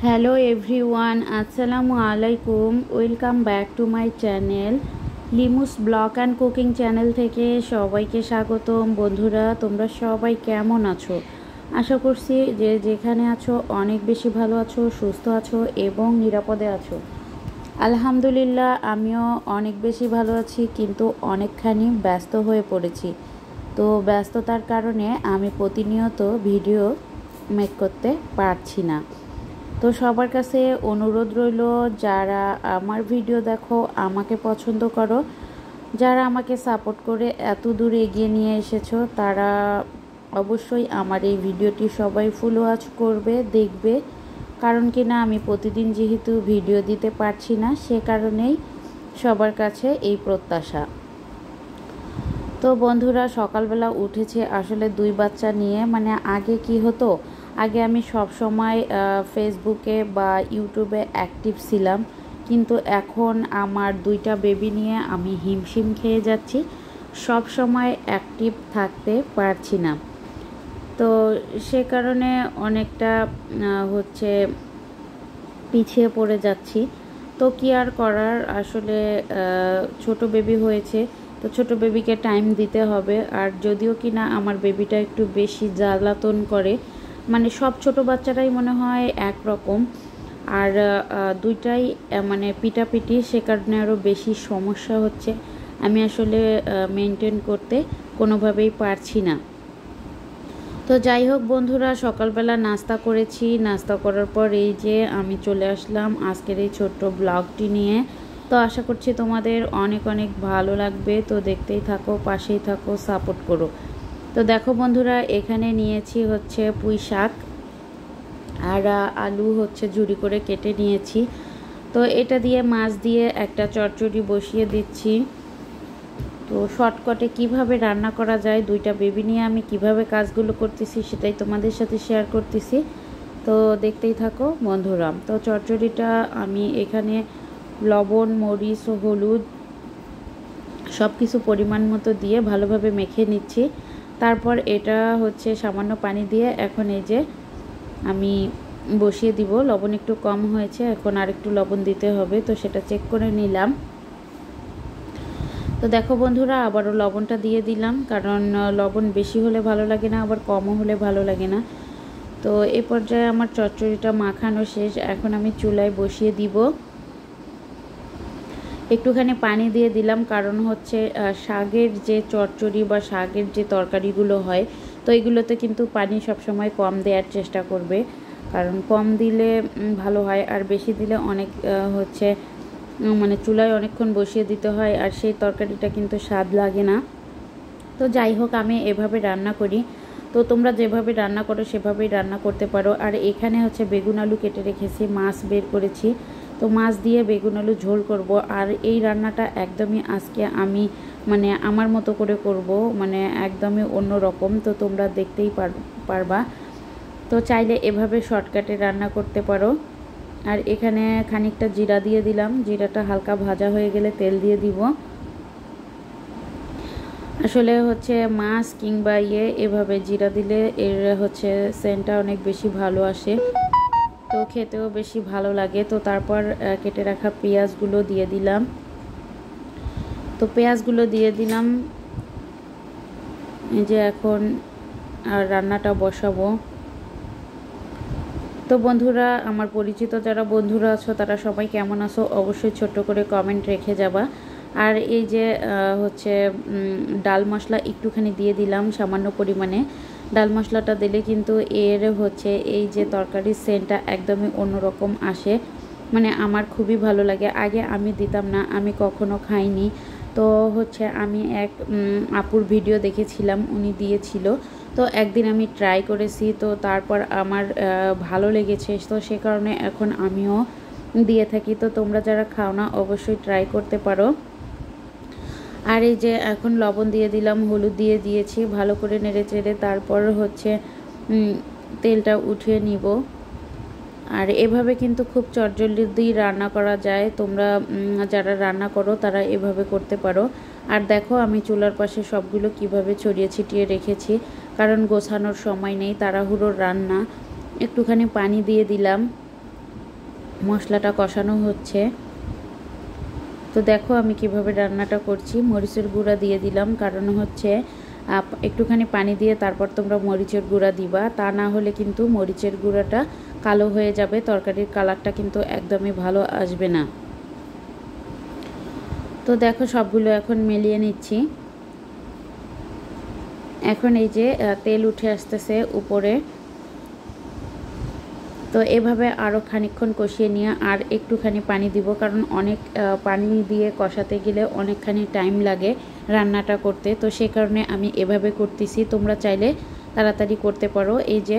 Hello everyone, আসসালামু আলাইকুম। Welcome back to my channel লিমুস blog and cooking channel থেকে সবাইকে স্বাগতম। বন্ধুরা, তোমরা সবাই কেমন আছো? আশা করছি যে যেখানে আছো অনেক বেশি ভালো আছো, সুস্থ আছো এবং নিরাপদে আছো। আলহামদুলিল্লাহ, আমিও অনেক বেশি ভালো আছি, কিন্তু অনেকখানি ব্যস্ত হয়ে পড়েছি। তো ব্যস্ততার কারণে আমি প্রতিনিয়ত ভিডিও মেক করতে পারছি না। তো সবার কাছে অনুরোধ রইল, যারা আমার ভিডিও দেখো, আমাকে পছন্দ করো, যারা আমাকে সাপোর্ট করে এত দূর এগিয়ে নিয়ে এসেছো, তারা অবশ্যই আমার এই ভিডিওটি সবাই ফুল ওয়াচ করবে, দেখবে। কারণ কি না, আমি প্রতিদিন যেহেতু ভিডিও দিতে পারছি না, সে কারণেই সবার কাছে এই প্রত্যাশা। তো বন্ধুরা, সকালবেলা উঠেছে আসলে দুই বাচ্চা নিয়ে। মানে আগে কি হতো, আগে আমি সব সময় ফেসবুকে বা ইউটিউবে অ্যাক্টিভ ছিলাম, কিন্তু এখন আমার দুইটা বেবি নিয়ে আমি হিমশিম খেয়ে যাচ্ছি, সব সময় অ্যাক্টিভ থাকতে পারছি না। তো সে কারণে অনেকটা হচ্ছে পিছিয়ে পড়ে যাচ্ছি। তো কি আর করার, আসলে ছোট বেবি হয়েছে, তো ছোট বেবিকে টাইম দিতে হবে। আর যদিও কি না আমার বেবিটা একটু বেশি জ্বালাতন করে, মানে সব ছোট বাচ্চারাই মনে হয় একরকম, আর দুইটাই মানে পিটাপিটি, সে কারণে আরও বেশি সমস্যা হচ্ছে। আমি আসলে মেনটেন করতে কোনোভাবেই পারছি না। তো যাই হোক বন্ধুরা, সকালবেলা নাস্তা করেছি, নাস্তা করার পর এই যে আমি চলে আসলাম আজকের এই ছোট্ট ব্লগটি নিয়ে। তো আশা করছি তোমাদের অনেক অনেক ভালো লাগবে। তো দেখতেই থাকো, পাশেই থাকো, সাপোর্ট করো। তো দেখো বন্ধুরা, এখানে নিয়েছি হচ্ছে পুঁই শাক আর আলু হচ্ছে ঝুরি করে কেটে নিয়েছি। তো এটা দিয়ে মাছ দিয়ে একটা চচ্চড়ি বসিয়ে দিচ্ছি। তো শর্টকাটে কিভাবে রান্না করা যায়, দুইটা বেবি নিয়ে আমি কিভাবে কাজগুলো করতেছি সেটাই তোমাদের সাথে শেয়ার করতেছি। তো দেখতেই থাকো বন্ধুরা। তো চচ্চড়িটা আমি এখানে লবণ, মরিচ ও হলুদ সব কিছু পরিমাণ মতো দিয়ে ভালোভাবে মেখে নিচ্ছি। তারপর এটা হচ্ছে সামান্য পানি দিয়ে এখন এই যে আমি বসিয়ে দিব। লবণ একটু কম হয়েছে, এখন আর একটু লবণ দিতে হবে, তো সেটা চেক করে নিলাম। তো দেখো বন্ধুরা, আবারও লবণটা দিয়ে দিলাম, কারণ লবণ বেশি হলে ভালো লাগে না, আবার কমও হলে ভালো লাগে না। তো এই পর্যায়ে আমার চচ্চড়িটা মাখানো শেষ, এখন আমি চুলায় বসিয়ে দিব। একটুখানি পানি দিয়ে দিলাম, কারণ হচ্ছে শাকের যে চচ্চড়ি বা শাকের যে তরকারিগুলো হয়, তো এগুলোতে কিন্তু পানি সবসময় কম দেওয়ার চেষ্টা করবে, কারণ কম দিলে ভালো হয়, আর বেশি দিলে অনেক হচ্ছে মানে চুলায় অনেকক্ষণ বসিয়ে দিতে হয়, আর সেই তরকারিটা কিন্তু স্বাদ লাগে না। তো যাই হোক, আমি এভাবে রান্না করি। তো তোমরা যেভাবে রান্না করো সেভাবেই রান্না করতে পারো। আর এখানে হচ্ছে বেগুন আলু কেটে রেখেছি, মাছ বের করেছি, তো মাছ দিয়ে বেগুন আলু ঝোল করব। আর এই রান্নাটা একদমই আজকে আমি মানে আমার মতো করে করব, মানে একদমই অন্য রকম। তো তোমরা দেখতেই পারবা। তো চাইলে এভাবে শর্টকাটে রান্না করতে পারো। আর এখানে খানিকটা জিরা দিয়ে দিলাম, জিরাটা হালকা ভাজা হয়ে গেলে তেল দিয়ে দিব। আসলে হচ্ছে মাছ কিংবা এভাবে জিরা দিলে এর হচ্ছে সেন্টটা অনেক বেশি ভালো আসে, তো খেতেও বেশি ভালো লাগে। তো তারপর কেটে রাখা পেঁয়াজগুলো দিয়ে দিলাম। তো পেঁয়াজগুলো দিয়ে দিলাম, এই যে এখন রান্নাটা বসাবো। তো বন্ধুরা, আমার পরিচিত যারা বন্ধুরা আছো তারা সবাই কেমন আছো অবশ্যই ছোট্ট করে কমেন্ট রেখে যাবা। আর এই যে হচ্ছে ডাল মশলা একটুখানি দিয়ে দিলাম সামান্য পরিমাণে। ডাল মশলাটা দিলে কিন্তু এর হচ্ছে এই যে তরকারির সেন্টটা একদমই অন্যরকম আসে, মানে আমার খুবই ভালো লাগে। আগে আমি দিতাম না, আমি কখনো খাইনি। তো হচ্ছে আমি এক আপুর ভিডিও দেখেছিলাম, উনি দিয়েছিল, তো একদিন আমি ট্রাই করেছি, তো তারপর আমার ভালো লেগেছে, তো সে কারণে এখন আমিও দিয়ে থাকি। তো তোমরা যারা খাও না অবশ্যই ট্রাই করতে পারো। আর এই যে এখন লবণ দিয়ে দিলাম, হলুদ দিয়ে দিয়েছি, ভালো করে নেড়ে চেড়ে তারপর হচ্ছে তেলটা উঠিয়ে নিব। আর এভাবে কিন্তু খুব চটজলদি রান্না করা যায়, তোমরা যারা রান্না করো তারা এভাবে করতে পারো। আর দেখো আমি চুলার পাশে সবগুলো কিভাবে ছড়িয়ে ছিটিয়ে রেখেছি, কারণ গোছানোর সময় নেই, তাড়াহুড়োর রান্না। একটুখানি পানি দিয়ে দিলাম, মশলাটা কষানো হচ্ছে। তো দেখো আমি কিভাবে রান্নাটা করছি। মরিচের গুঁড়া দিয়ে দিলাম, কারণ হচ্ছে একটুখানি পানি দিয়ে তারপর তোমরা মরিচের গুঁড়া দিবা, তা না হলে কিন্তু মরিচের গুঁড়াটা কালো হয়ে যাবে, তরকারির কালারটা কিন্তু একদমই ভালো আসবে না। তো দেখো সবগুলো এখন মিলিয়ে নিচ্ছি। এখন এই যে তেল উঠে আসতেছে উপরে, তো এভাবে আরও খানিকক্ষণ কষিয়ে নিয়ে আর একটুখানি পানি দিব, কারণ অনেক পানি দিয়ে কষাতে গেলে অনেকখানি টাইম লাগে রান্নাটা করতে। তো সে কারণে আমি এভাবে করতেছি, তোমরা চাইলে তাড়াতাড়ি করতে পারো। এই যে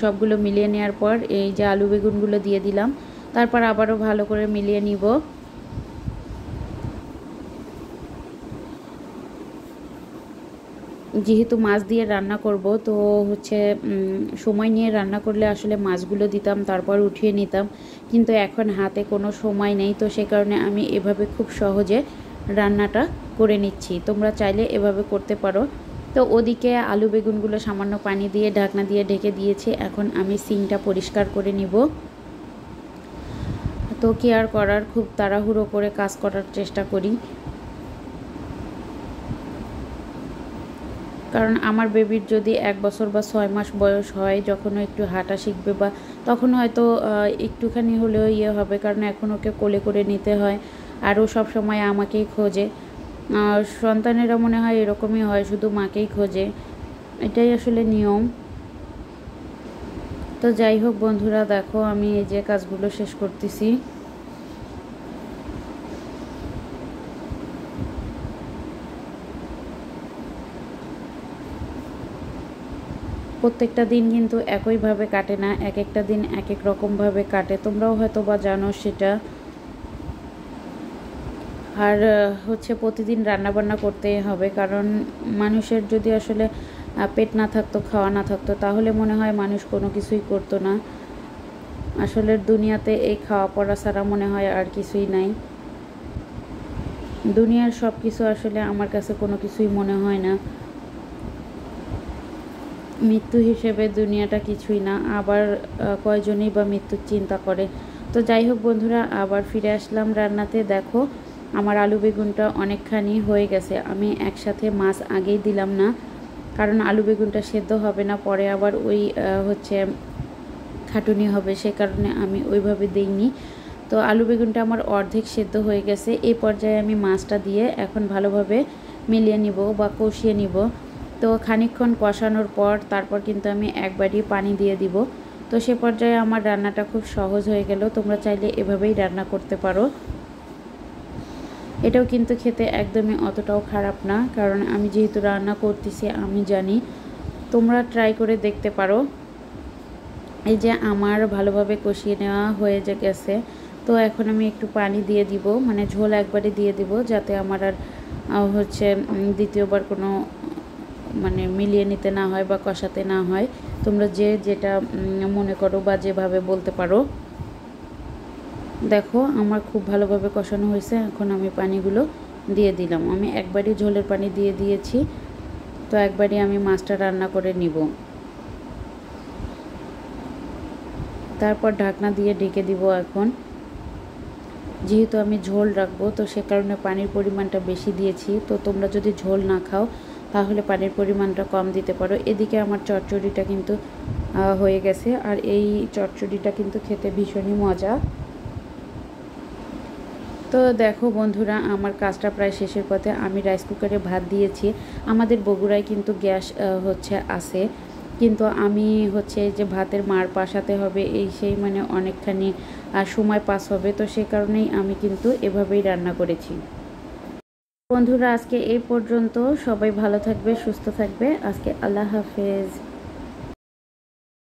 সবগুলো মিলিয়ে নেওয়ার পর এই যে আলু বেগুনগুলো দিয়ে দিলাম, তারপর আবারও ভালো করে মিলিয়ে নিব। যেহেতু মাছ দিয়ে রান্না করব, তো হচ্ছে সময় নিয়ে রান্না করলে আসলে মাছগুলো দিতাম তারপর উঠিয়ে নিতাম, কিন্তু এখন হাতে কোনো সময় নেই। তো সে কারণে আমি এভাবে খুব সহজে রান্নাটা করে নিচ্ছি, তোমরা চাইলে এভাবে করতে পারো। তো ওদিকে আলু বেগুনগুলো সামান্য পানি দিয়ে ঢাকনা দিয়ে ঢেকে দিয়েছি। এখন আমি সিংটা পরিষ্কার করে নিব। তো কি আর করার, খুব তাড়াহুড়ো করে কাজ করার চেষ্টা করি, কারণ আমার বেবির যদি 1 বছর বা 6 মাস বয়স হয়, যখন ও একটু হাঁটা শিখবে বা তখন হয়তো একটুখানি হলেও হবে, কারণ এখন ওকে কোলে করে নিতে হয় আর ও সবসময় আমাকেই খোঁজে। সন্তানেরা মনে হয় এরকমই হয়, শুধু মাকেই খোঁজে, এটাই আসলে নিয়ম। তো যাই হোক বন্ধুরা, দেখো আমি এই যে কাজগুলো শেষ করতেছি। প্রত্যেকটা দিন কিন্তু একইভাবে কাটে না, এক একটা দিন এক এক রকমভাবে কাটে, তোমরাও হয়তো বা জানো সেটা। আর হচ্ছে প্রতিদিন রান্নাবান্না করতেই হবে, কারণ মানুষের যদি আসলে পেট না থাকতো, খাওয়া না থাকতো, তাহলে মনে হয় মানুষ কোনো কিছুই করতো না। আসলে দুনিয়াতে এই খাওয়া পড়া ছাড়া মনে হয় আর কিছুই নাই। দুনিয়ার সব কিছু আসলে আমার কাছে কোনো কিছুই মনে হয় না, মৃত্যু হিসেবে দুনিয়াটা কিছুই না। আবার কয়জনই বা মৃত্যুর চিন্তা করে। তো যাই হোক বন্ধুরা, আবার ফিরে আসলাম রান্নাতে। দেখো আমার আলু বেগুনটা অনেকখানি হয়ে গেছে। আমি একসাথে মাছ আগেই দিলাম না, কারণ আলু বেগুনটা সেদ্ধ হবে না, পরে আবার ওই হচ্ছে খাটুনি হবে, সে কারণে আমি ওইভাবে দিইনি। তো আলু বেগুনটা আমার অর্ধেক সেদ্ধ হয়ে গেছে। এই পর্যায়ে আমি মাছটা দিয়ে এখন ভালোভাবে মিলিয়ে নিব বা কষিয়ে নিব। তো খানিকক্ষণ কষানোর পর তারপর কিন্তু আমি একবারই পানি দিয়ে দিব। তো সে পর্যায়ে আমার রান্নাটা খুব সহজ হয়ে গেল। তোমরা চাইলে এভাবেই রান্না করতে পারো। এটাও কিন্তু খেতে একদমই অতটাও খারাপ না, কারণ আমি যেহেতু রান্না করতেছি আমি জানি। তোমরা ট্রাই করে দেখতে পারো। এই যে আমার ভালোভাবে কষিয়ে নেওয়া হয়ে গেছে। তো এখন আমি একটু পানি দিয়ে দিব, মানে ঝোল একবারে দিয়ে দিব, যাতে আমার আর হচ্ছে দ্বিতীয়বার কোনো মানে মিলিয়ে নিতে না হয় বা কষাতে না হয়। তোমরা যে যেটা মনে করো বা যেভাবে বলতে পারো। দেখো আমার খুব ভালোভাবে কষানো হয়েছে। এখন আমি পানিগুলো দিয়ে দিলাম। আমি একবারই ঝোলের পানি দিয়ে দিয়েছি। তো একবারই আমি মাছটা রান্না করে নিব। তারপর ঢাকনা দিয়ে ঢেকে দিব। এখন যেহেতু আমি ঝোল রাখবো, তো সে কারণে পানির পরিমাণটা বেশি দিয়েছি। তো তোমরা যদি ঝোল না খাও তাহলে পানির পরিমাণটা কম দিতে পারো। এদিকে আমার চচ্চড়িটা কিন্তু হয়ে গেছে, আর এই চচ্চড়িটা কিন্তু খেতে ভীষণই মজা। তো দেখো বন্ধুরা, আমার কাজটা প্রায় শেষের পথে। আমি রাইস কুকারে ভাত দিয়েছি। আমাদের বগুড়ায় কিন্তু গ্যাস হচ্ছে আছে, কিন্তু আমি হচ্ছে যে ভাতের মার পাশাতে হবে, এই সেই মানে অনেকখানি সময় পাস হবে। তো সে কারণেই আমি কিন্তু এভাবেই রান্না করেছি। বন্ধুরা আজকে এই পর্যন্ত। সবাই ভালো থাকবে, সুস্থ থাকবে। আজকে আল্লাহ হাফেজ।